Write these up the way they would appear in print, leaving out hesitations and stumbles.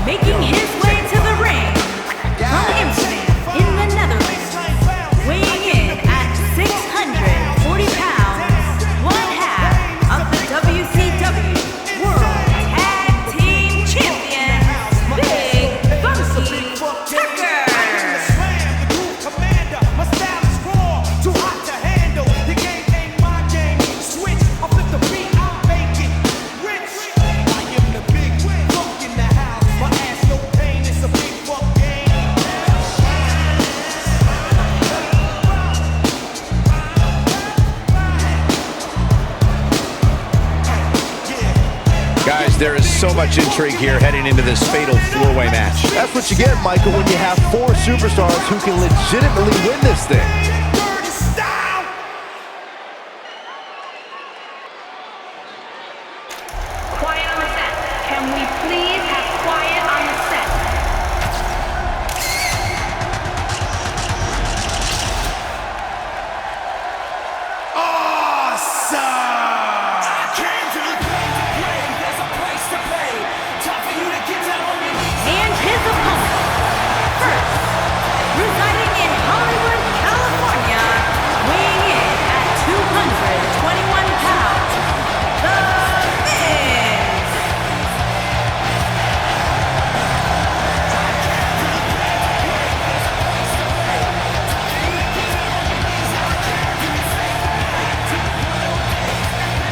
Making his way to the ring from Amsterdam in the Netherlands, weighing in at 640 pounds, one half of the WCW World Tag Team Champions, Big Funky Tucker. Guys, there is so much intrigue here heading into this fatal four-way match. That's what you get, Michael, when you have four superstars who can legitimately win this thing. Quiet on the set. Can we please have quiet on the set? And his opponent, first, residing in Hollywood, California, weighing in at 221 pounds, The Miz.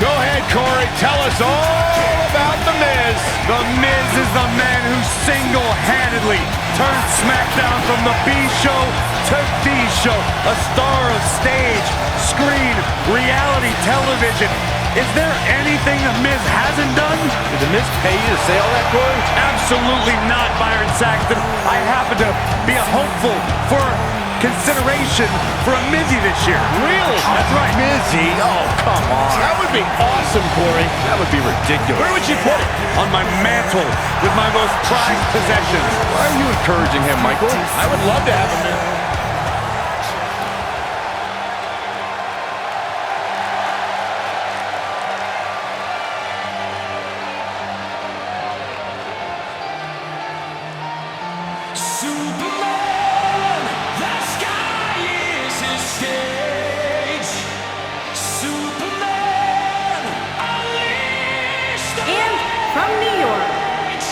Go ahead, Corey. Tell us all about The Miz. The Miz is the man who single-handedly turned SmackDown from the B show to the show. A star of stage, screen, reality television. Is there anything The Miz hasn't done? Did The Miz pay you to say all that, Corey? Absolutely not, Byron Saxton. I happen to be a hopeful for consideration for a Mizzy this year. Really? That's right. Mizzy? Oh, come on. That would be awesome, Corey. That would be ridiculous. Where would you put it? On my mantle with my most prized possessions. Why are you encouraging him, Michael? I would love to have him there. And from New York,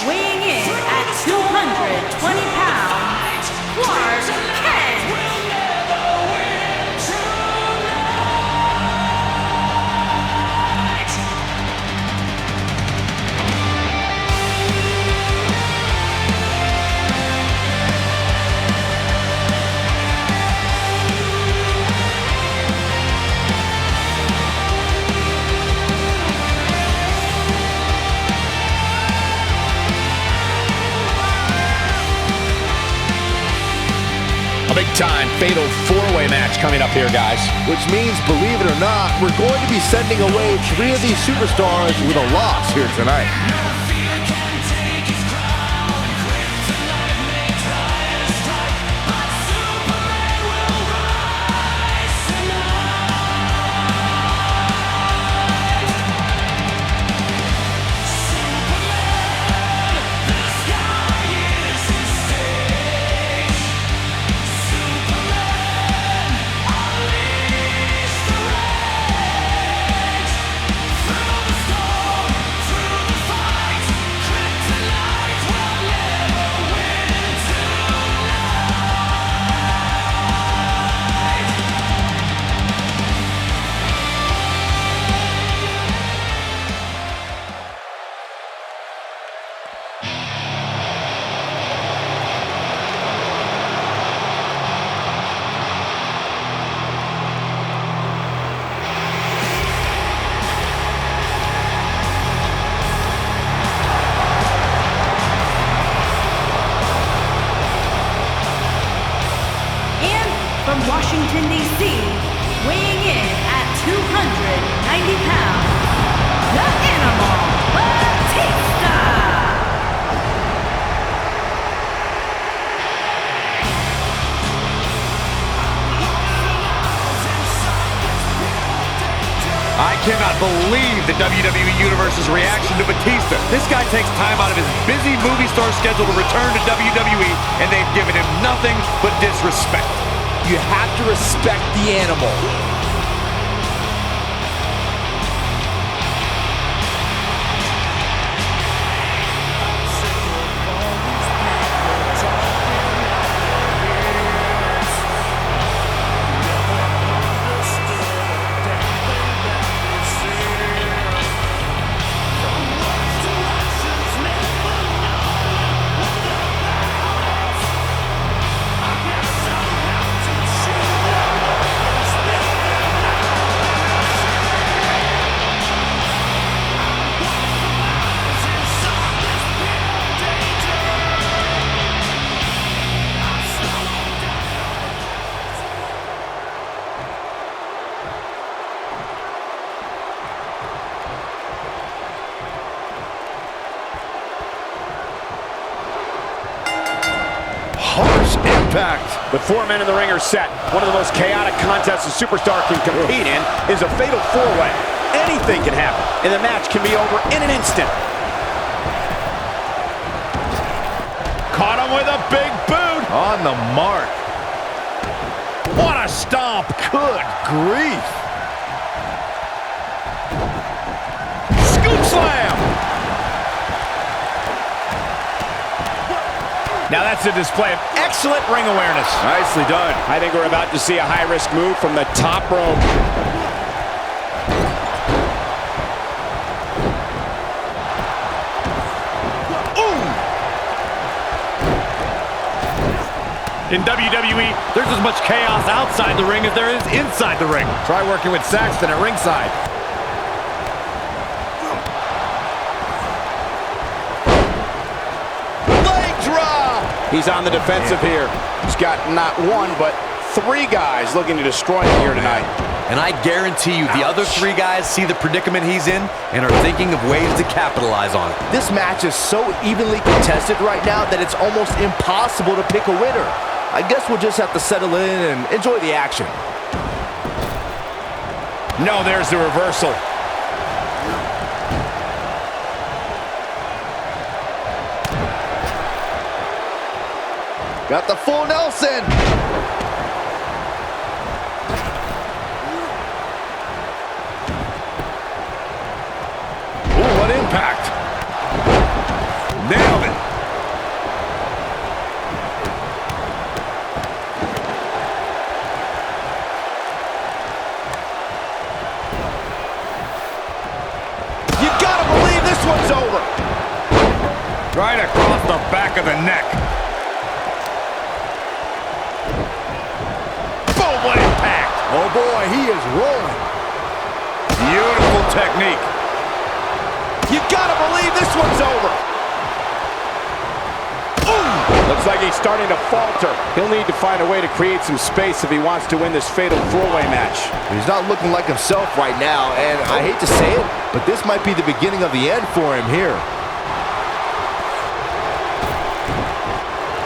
weighing in at 220 pounds, Ken. A big-time fatal four-way match coming up here, guys. Which means, believe it or not, we're going to be sending away three of these superstars with a loss here tonight. From Washington, D.C., weighing in at 290 pounds, the Animal, Batista! cannot believe the WWE Universe's reaction to Batista. This guy takes time out of his busy movie star schedule to return to WWE, and they've given him nothing but disrespect. You have to respect the animal. Harsh impact. The 4 men in the ring are set. One of the most chaotic contests a superstar can compete in is a fatal 4-way. Anything can happen, and the match can be over in an instant. Caught him with a big boot. On the mark. What a stomp. Good grief. Scoop slam. Now that's a display of excellent ring awareness. Nicely done. I think we're about to see a high-risk move from the top rope. Ooh! In WWE, there's as much chaos outside the ring as there is inside the ring. Try working with Saxton at ringside. He's on the defensive here. He's got not one, but 3 guys looking to destroy him here tonight. And I guarantee you, the other 3 guys see the predicament he's in and are thinking of ways to capitalize on it. This match is so evenly contested right now that it's almost impossible to pick a winner. I guess we'll just have to settle in and enjoy the action. No, there's the reversal. Got the full Nelson. Ooh, what impact. Nailed it. You gotta believe this one's over. Right across the back of the neck. What impact! Oh boy, he is rolling. Beautiful technique. You gotta believe this one's over. Ooh. Looks like he's starting to falter. He'll need to find a way to create some space if he wants to win this fatal 4-way match. He's not looking like himself right now, and I hate to say it, but this might be the beginning of the end for him here.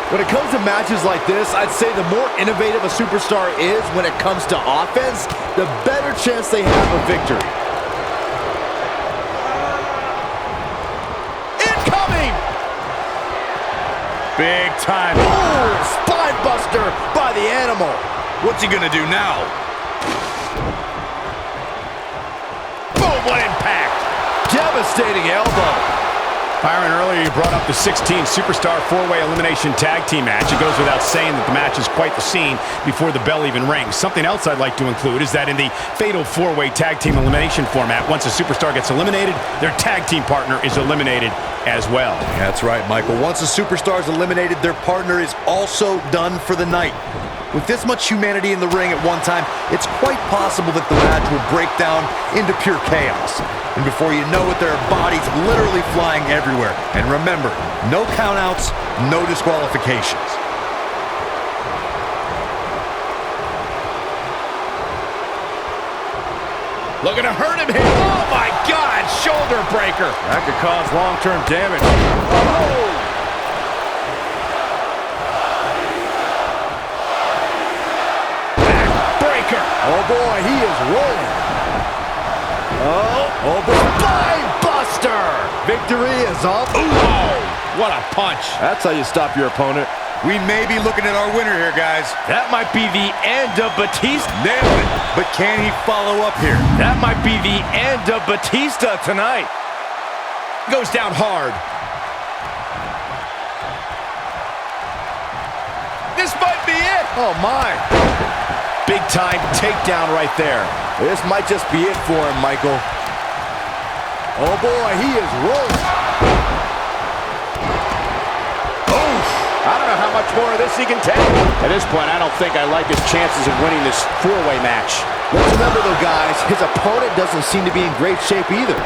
When it comes to matches like this, I'd say the more innovative a superstar is when it comes to offense, the better chance they have of victory. Incoming! Big time. Ooh, spine buster by the animal. What's he gonna do now? Boom, what impact! Devastating elbow. Byron, earlier you brought up the 16 superstar 4-way elimination tag team match. It goes without saying that the match is quite the scene before the bell even rings. Something else I'd like to include is that in the fatal 4-way tag team elimination format, once a superstar gets eliminated, their tag team partner is eliminated as well. That's right, Michael. Once a superstar is eliminated, their partner is also done for the night. With this much humanity in the ring at one time, it's quite possible that the match will break down into pure chaos. And before you know it, there are bodies literally flying everywhere. And remember, no countouts, no disqualifications. Looking to hurt him here. Oh my God, shoulder breaker. That could cause long-term damage. Oh! Breaker. Oh boy, he is rolling. Oh, spine buster! Victory is up. Oh, what a punch. That's how you stop your opponent. We may be looking at our winner here, guys. That might be the end of Batista. Nailed it. But can he follow up here? That might be the end of Batista tonight. Goes down hard. This might be it. Oh, my. Big time takedown right there. This might just be it for him, Michael. Oh, boy, he is rolling. I don't know how much more of this he can take. At this point, I don't think I like his chances of winning this four-way match. Let's remember, though, guys, his opponent doesn't seem to be in great shape either.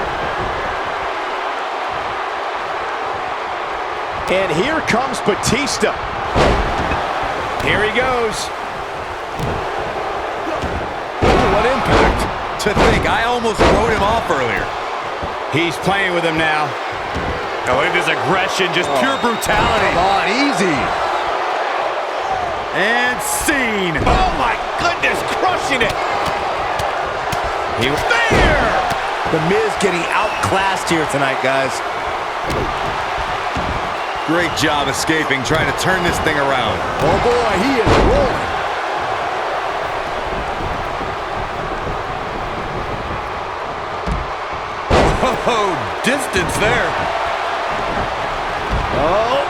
And here comes Batista. Here he goes. What impact. To think, I almost wrote him off earlier. He's playing with him now. Oh, look at this aggression, just pure brutality. Come on, easy. And scene. Oh, my goodness, crushing it. He was there. The Miz getting outclassed here tonight, guys. Great job escaping, trying to turn this thing around. Oh, boy, he is rolling. Oh, distance there. Oh,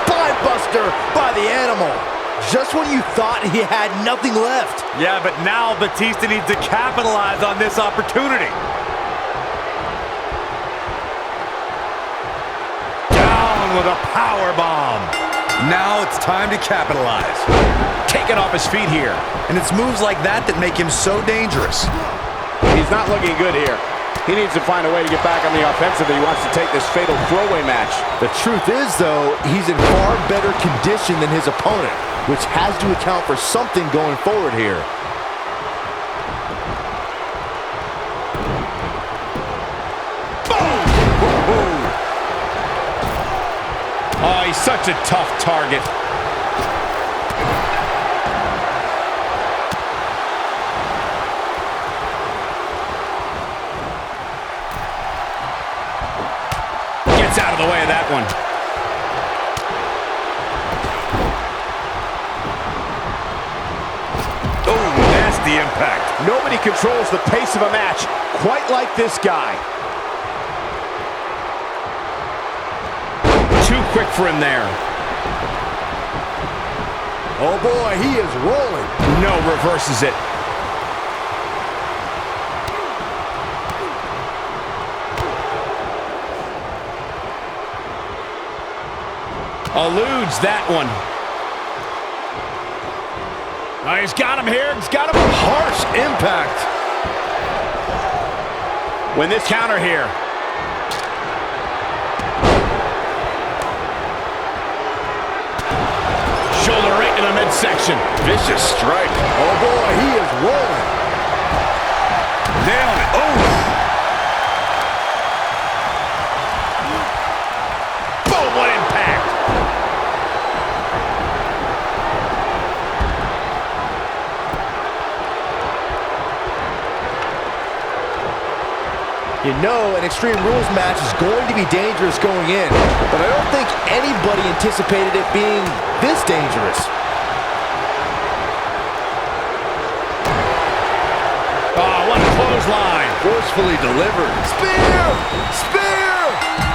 spine buster by the animal. Just when you thought he had nothing left. Yeah, but now Batista needs to capitalize on this opportunity. Down with a power bomb. Now it's time to capitalize. Taken off his feet here. And it's moves like that that make him so dangerous. He's not looking good here. He needs to find a way to get back on the offensive if he wants to take this fatal throwaway match. The truth is, though, he's in far better condition than his opponent, which has to account for something going forward here. Boom! Oh, he's such a tough target. Out of the way of that one. Oh, nasty impact. Nobody controls the pace of a match quite like this guy. Too quick for him there. Oh boy, he is rolling. No, reverses it. Eludes that one. Oh, he's got him here. He's got him. Harsh impact. Win this counter here. Shoulder right in the midsection. Vicious strike. Oh boy, he is rolling. Nailed it. Oh! Boom, what impact. You know an Extreme Rules match is going to be dangerous going in, but I don't think anybody anticipated it being this dangerous. Oh, what a clothesline. Forcefully delivered. Spear! Spear!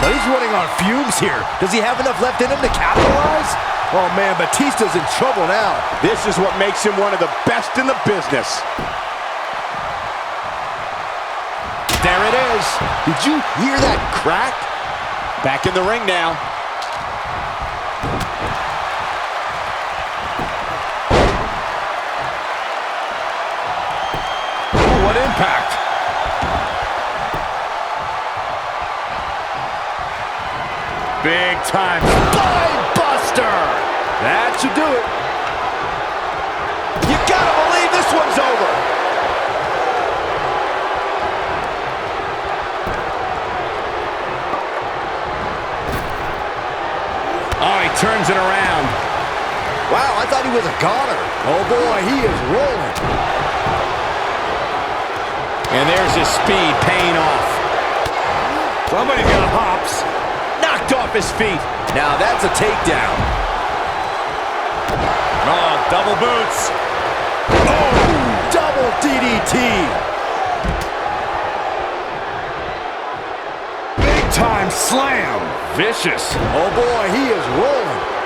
But he's running on fumes here. Does he have enough left in him to capitalize? Oh man, Batista's in trouble now. This is what makes him one of the best in the business. There it is. Did you hear that crack? Back in the ring now. Ooh, what impact. Big time. Spine buster. That should do it. You gotta believe this one's over. Oh, he turns it around. Wow, I thought he was a goner. Oh boy, he is rolling. And there's his speed paying off. Somebody's got hops. Knocked off his feet. Now that's a takedown. Oh, double boots. Oh, double DDT. Big time slam. Vicious. Oh boy, he is rolling.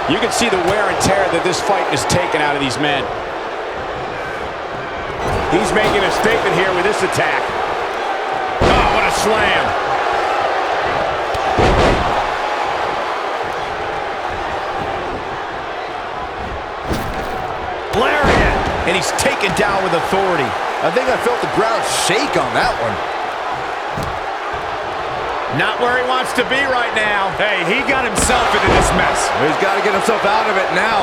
You can see the wear and tear that this fight has taken out of these men. He's making a statement here with this attack. Oh, what a slam. Lariat. And he's taken down with authority. I think I felt the ground shake on that one. Not where he wants to be right now. Hey, he got himself into this mess. He's got to get himself out of it now.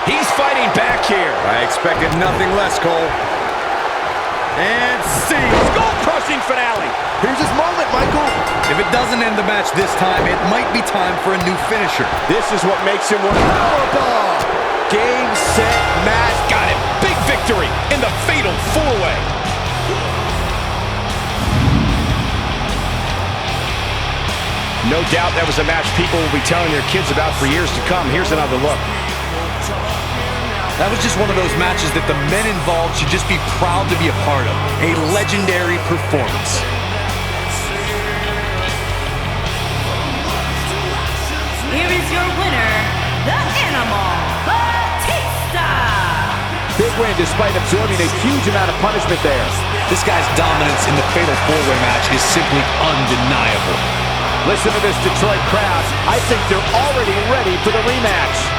He's fighting back here. I expected nothing less, Cole. And sees goal-crushing finale. Here's his moment, Michael. If it doesn't end the match this time, it might be time for a new finisher. This is what makes him one. Powerbomb. Game, set, match. Got it. Big victory in the fatal four-way. No doubt that was a match people will be telling their kids about for years to come. Here's another look. That was just one of those matches that the men involved should just be proud to be a part of. A legendary performance. Here is your winner, the Animal, Batista! Big win despite absorbing a huge amount of punishment there. This guy's dominance in the fatal four-way match is simply undeniable. Listen to this Detroit crowd. I think they're already ready for the rematch.